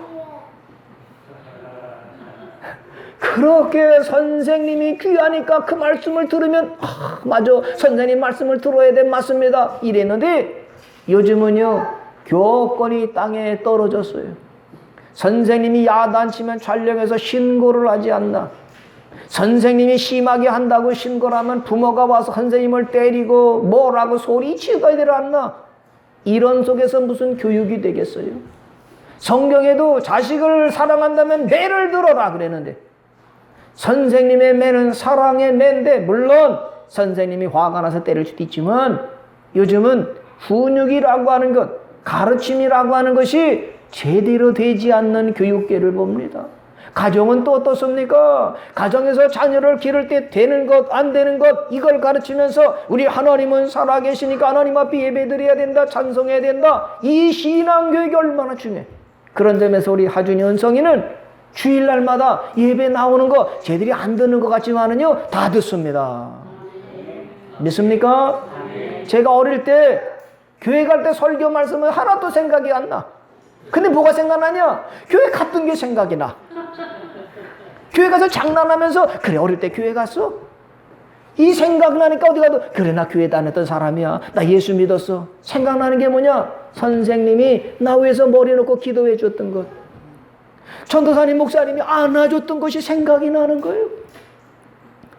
그렇게 선생님이 귀하니까 그 말씀을 들으면 맞아, 선생님 말씀을 들어야 돼, 맞습니다, 이랬는데 요즘은요, 교권이 땅에 떨어졌어요. 선생님이 야단치면 촬영해서 신고를 하지 않나. 선생님이 심하게 한다고 신고를 하면 부모가 와서 선생님을 때리고 뭐라고 소리치어야 되지 않나. 이런 속에서 무슨 교육이 되겠어요? 성경에도 자식을 사랑한다면 매를 들어라 그랬는데, 선생님의 매는 사랑의 매인데, 물론 선생님이 화가 나서 때릴 수도 있지만 요즘은 훈육이라고 하는 것, 가르침이라고 하는 것이 제대로 되지 않는 교육계를 봅니다. 가정은 또 어떻습니까? 가정에서 자녀를 기를 때 되는 것, 안 되는 것, 이걸 가르치면서 우리 하나님은 살아계시니까 하나님 앞에 예배드려야 된다, 찬송해야 된다. 이 신앙교육이 얼마나 중요해. 그런 점에서 우리 하준이, 은성이는 주일날마다 예배 나오는 거 쟤들이 안 듣는 것 같지만은요, 다 듣습니다. 믿습니까? 제가 어릴 때 교회 갈 때 설교 말씀은 하나도 생각이 안 나. 근데 뭐가 생각나냐? 교회 갔던 게 생각이 나. 교회 가서 장난하면서, 그래 어릴 때 교회 갔어? 이 생각나니까 어디 가도, 그래 나 교회 다녔던 사람이야, 나 예수 믿었어. 생각나는 게 뭐냐? 선생님이 나 위해서 머리 놓고 기도해 줬던 것, 전도사님 목사님이 안아줬던 것이 생각이 나는 거예요.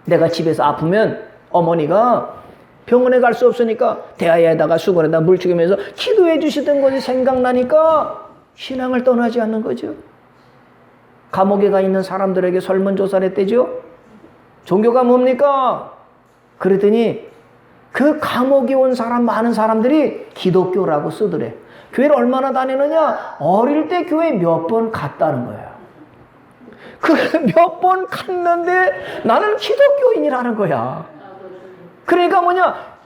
내가 집에서 아프면 어머니가 병원에 갈 수 없으니까 대야에다가 수건에다 물 죽이면서 기도해 주시던 것이 생각나니까 신앙을 떠나지 않는 거죠. 감옥에 가 있는 사람들에게 설문조사를 했대죠. 종교가 뭡니까? 그랬더니 그 감옥에 온 사람, 많은 사람들이 기독교라고 쓰더래. 교회를 얼마나 다니느냐? 어릴 때 교회 몇 번 갔다는 거예요. 그 몇 번 갔는데 나는 기독교인이라는 거야. 그러니까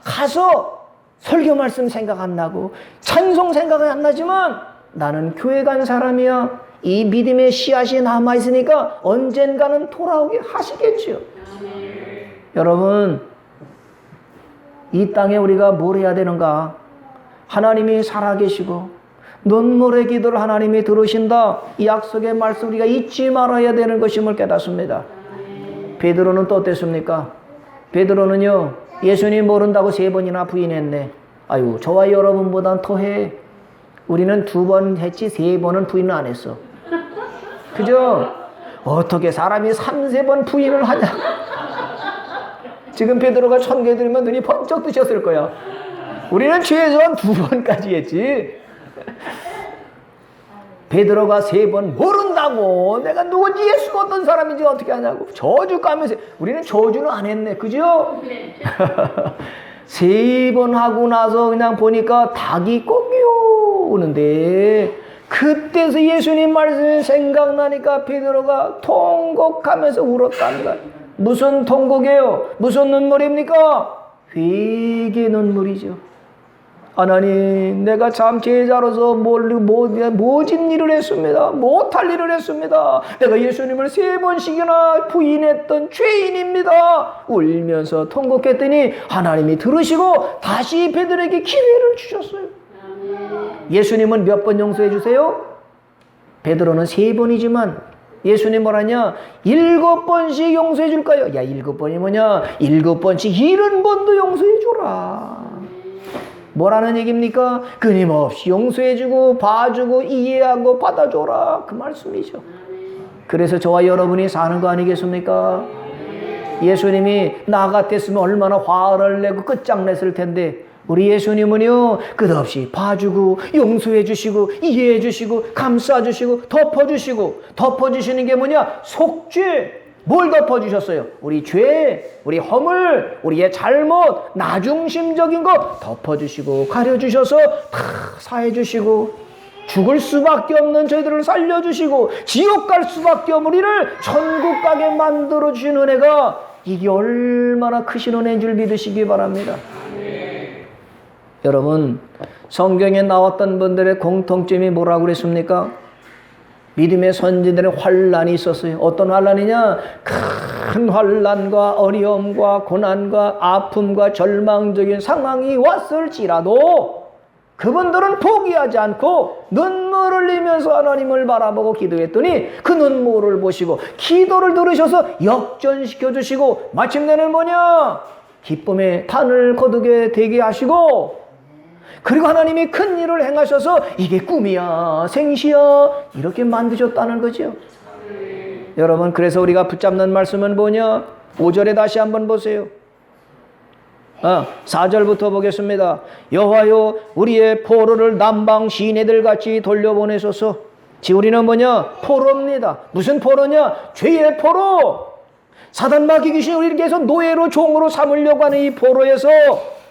가서 설교 말씀 생각 안 나고 찬송 생각은 안 나지만 나는 교회 간 사람이야. 이 믿음의 씨앗이 남아있으니까 언젠가는 돌아오게 하시겠지요. 여러분, 이 땅에 우리가 뭘 해야 되는가? 하나님이 살아계시고 눈물의 기도를 하나님이 들으신다, 이 약속의 말씀 우리가 잊지 말아야 되는 것임을 깨닫습니다. 베드로는 또 어땠습니까? 베드로는요, 예수님 모른다고 3번이나 부인했네. 아유, 저와 여러분보단 더해. 우리는 2번 했지 3번은 부인을 안 했어. 그죠? 어떻게 사람이 3-4번 부인을 하냐. 지금 베드로가 1000개 들으면 눈이 번쩍 뜨셨을 거야. 우리는 최소한 2번까지 했지. 베드로가 3번 모른다고, 내가 누군지 예수가 어떤 사람인지 어떻게 하냐고 저주 까면서, 우리는 저주는 안 했네. 그죠? 3번 하고 나서 그냥 보니까 닭이 꼭 오는데, 그때서 예수님 말씀이 생각나니까 베드로가 통곡하면서 울었다는 거야. 무슨 통곡이에요? 무슨 눈물입니까? 회개 눈물이죠. 하나님, 내가 참 제자로서 모진 일을 했습니다. 못할 일을 했습니다. 내가 예수님을 3번씩이나 부인했던 죄인입니다. 울면서 통곡했더니 하나님이 들으시고 다시 베드로에게 기회를 주셨어요. 예수님은 몇 번 용서해 주세요? 베드로는 3번이지만 예수님 뭐라냐? 7번씩 용서해 줄까요? 야, 7번이 뭐냐? 7번씩 70번도 용서해 주라. 뭐라는 얘기입니까? 끊임없이 용서해주고 봐주고 이해하고 받아줘라, 그 말씀이죠. 그래서 저와 여러분이 사는 거 아니겠습니까? 예수님이 나 같았으면 얼마나 화를 내고 끝장냈을 텐데, 우리 예수님은요, 끝없이 봐주고 용서해주시고 이해해주시고 감싸주시고 덮어주시는 게 뭐냐? 속죄. 뭘 덮어주셨어요? 우리 죄, 우리 허물, 우리의 잘못, 나중심적인 것 덮어주시고 가려주셔서 다 사해주시고, 죽을 수밖에 없는 저희들을 살려주시고 지옥 갈 수밖에 없는 우리를 천국 가게 만들어주신 은혜가 이게 얼마나 크신 은혜인 줄 믿으시기 바랍니다. 여러분, 성경에 나왔던 분들의 공통점이 뭐라고 그랬습니까? 믿음의 선지들의 환란이 있었어요. 어떤 환란이냐? 큰 환란과 어려움과 고난과 아픔과 절망적인 상황이 왔을지라도 그분들은 포기하지 않고 눈물을 흘리면서 하나님을 바라보고 기도했더니 그 눈물을 보시고 기도를 들으셔서 역전시켜 주시고 마침내는 뭐냐? 기쁨의 탄을 거두게 되게 하시고, 그리고 하나님이 큰 일을 행하셔서 이게 꿈이야 생시야 이렇게 만드셨다는 거죠. 여러분, 그래서 우리가 붙잡는 말씀은 뭐냐? 5절에 다시 한번 보세요. 4절부터 보겠습니다. 여호와여, 우리의 포로를 남방 시내들 같이 돌려보내소서. 지금 우리는 뭐냐? 포로입니다. 무슨 포로냐? 죄의 포로. 사단 마귀 귀신이 우리를 계속 노예로 종으로 삼으려고 하는 이 포로에서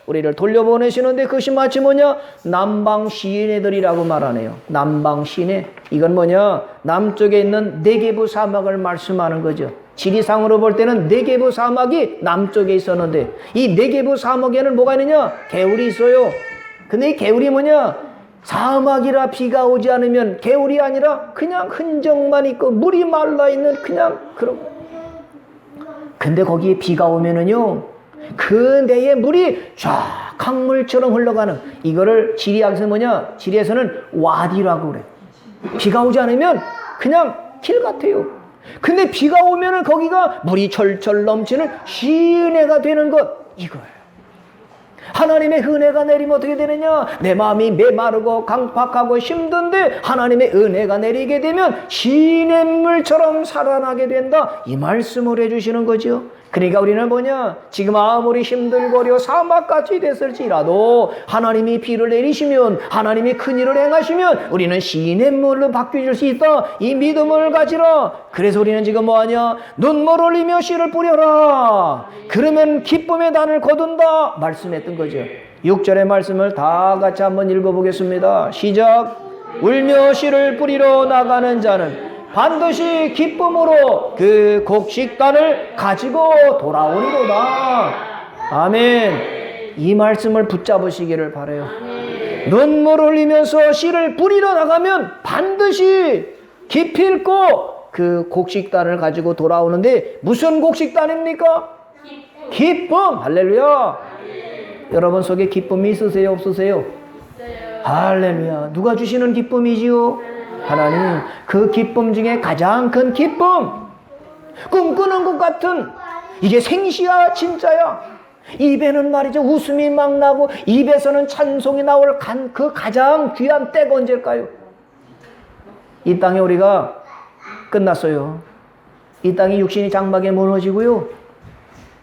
우리를 돌려보내시는데, 그것이 마치 뭐냐? 남방 시내들이라고 말하네요. 남방 시내. 이건 뭐냐? 남쪽에 있는 네게부 사막을 말씀하는 거죠. 지리상으로 볼 때는 네게부 사막이 남쪽에 있었는데, 이 네게부 사막에는 뭐가 있느냐? 개울이 있어요. 근데 이 개울이 뭐냐? 사막이라 비가 오지 않으면 개울이 아니라 그냥 흔적만 있고 물이 말라 있는 그냥 그런. 근데 거기에 비가 오면은요, 그 내에 물이 쫙 강물처럼 흘러가는, 이거를 지리학에서 뭐냐? 지리에서는 와디라고 그래. 비가 오지 않으면 그냥 길 같아요. 근데 비가 오면은 거기가 물이 철철 넘치는 시내가 되는 것, 이거예요. 하나님의 은혜가 내리면 어떻게 되느냐? 내 마음이 메마르고 강팍하고 힘든데 하나님의 은혜가 내리게 되면 시냇물처럼 살아나게 된다, 이 말씀을 해주시는 거죠. 그러니까 우리는 뭐냐? 지금 아무리 힘들고 어려 사막같이 됐을지라도 하나님이 비를 내리시면, 하나님이 큰 일을 행하시면 우리는 시냇물로 바뀌어질 수 있다, 이 믿음을 가지라. 그래서 우리는 지금 뭐하냐? 눈물 흘리며 씨를 뿌려라. 그러면 기쁨의 단을 거둔다 말씀했던 거죠. 6절의 말씀을 다 같이 한번 읽어보겠습니다. 시작. 울며 씨를 뿌리러 나가는 자는 반드시 기쁨으로 그 곡식단을 가지고 돌아오리로다. 아멘. 이 말씀을 붙잡으시기를 바라요. 눈물을 흘리면서 씨를 뿌리러 나가면 반드시 기필코 그 곡식단을 가지고 돌아오는데, 무슨 곡식단입니까? 기쁨. 할렐루야. 여러분 속에 기쁨이 있으세요, 없으세요? 할렐루야. 누가 주시는 기쁨이지요? 하나님. 그 기쁨 중에 가장 큰 기쁨, 꿈꾸는 것 같은, 이게 생시야 진짜야. 입에는 말이죠 웃음이 막 나고 입에서는 찬송이 나올 그 가장 귀한 때가 언제일까요? 이 땅에 우리가 끝났어요. 이 땅이 육신이 장막에 무너지고요,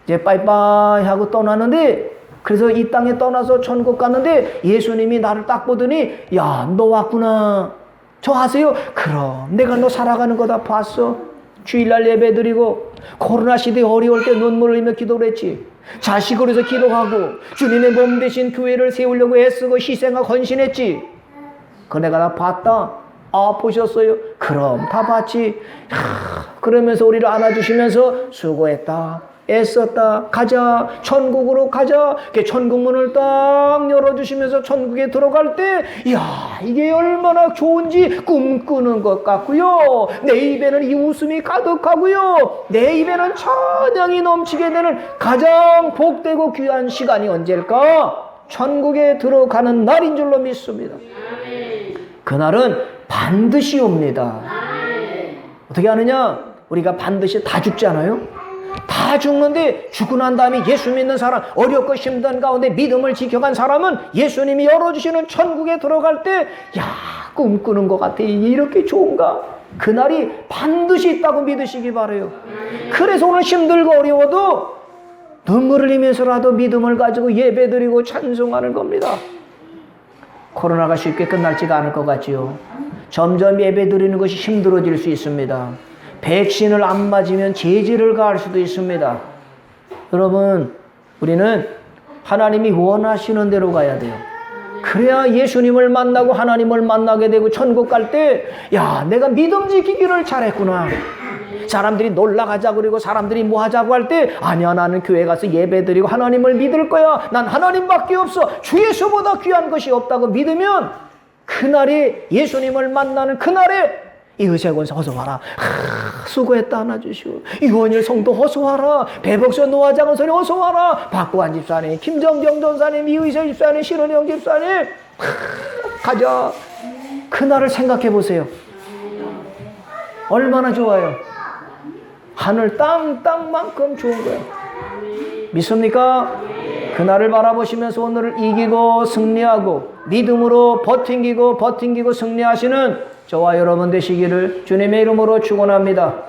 이제 빠이빠이 하고 떠나는데, 그래서 이 땅에 떠나서 천국 갔는데 예수님이 나를 딱 보더니, 야, 너 왔구나. 저 아세요? 그럼 내가 너 살아가는 거 다 봤어. 주일날 예배 드리고 코로나 시대에 어려울 때 눈물을 흘리며 기도를 했지. 자식으로 해서 기도하고 주님의 몸 대신 교회를 세우려고 애쓰고 희생하고 헌신했지. 그거 내가 다 봤다. 아, 보셨어요? 그럼 다 봤지. 그러면서 우리를 안아주시면서 수고했다, 애썼다, 가자, 천국으로 가자. 천국 문을 딱 열어주시면서 천국에 들어갈 때, 이야, 이게 얼마나 좋은지 꿈꾸는 것 같고요, 내 입에는 이 웃음이 가득하고요, 내 입에는 찬양이 넘치게 되는 가장 복되고 귀한 시간이 언제일까? 천국에 들어가는 날인 줄로 믿습니다. 그날은 반드시 옵니다. 어떻게 하느냐? 우리가 반드시 다 죽지 않아요? 다 죽는데, 죽고 난 다음에 예수 믿는 사람, 어렵고 힘든 가운데 믿음을 지켜간 사람은 예수님이 열어주시는 천국에 들어갈 때, 야, 꿈꾸는 것 같아. 이렇게 좋은가? 그날이 반드시 있다고 믿으시기 바라요. 그래서 오늘 힘들고 어려워도 눈물을 흘리면서라도 믿음을 가지고 예배드리고 찬송하는 겁니다. 코로나가 쉽게 끝날지가 않을 것 같지요. 점점 예배드리는 것이 힘들어질 수 있습니다. 백신을 안 맞으면 제지를 가할 수도 있습니다. 여러분, 우리는 하나님이 원하시는 대로 가야 돼요. 그래야 예수님을 만나고 하나님을 만나게 되고 천국 갈 때, 야, 내가 믿음 지키기를 잘했구나. 사람들이 놀러 가자 그리고 사람들이 뭐 하자고 할 때 아니야 나는 교회 가서 예배 드리고 하나님을 믿을 거야. 난 하나님밖에 없어. 주 예수보다 귀한 것이 없다고 믿으면 그날이 예수님을 만나는 그날에 이의재 권사 어서 와라. 수고했다 안아주시오. 이원일 성도 어서 와라. 배복선 노화장은 소리 어서 와라. 박구환 집사님, 김정경 전사님, 이의재 집사님, 신은영 집사님 가자. 그날을 생각해 보세요. 얼마나 좋아요. 하늘 땅만큼 좋은 거예요. 믿습니까? 그날을 바라보시면서 오늘을 이기고 승리하고 믿음으로 버팅기고 승리하시는 저와 여러분 되시기를 주님의 이름으로 축원합니다.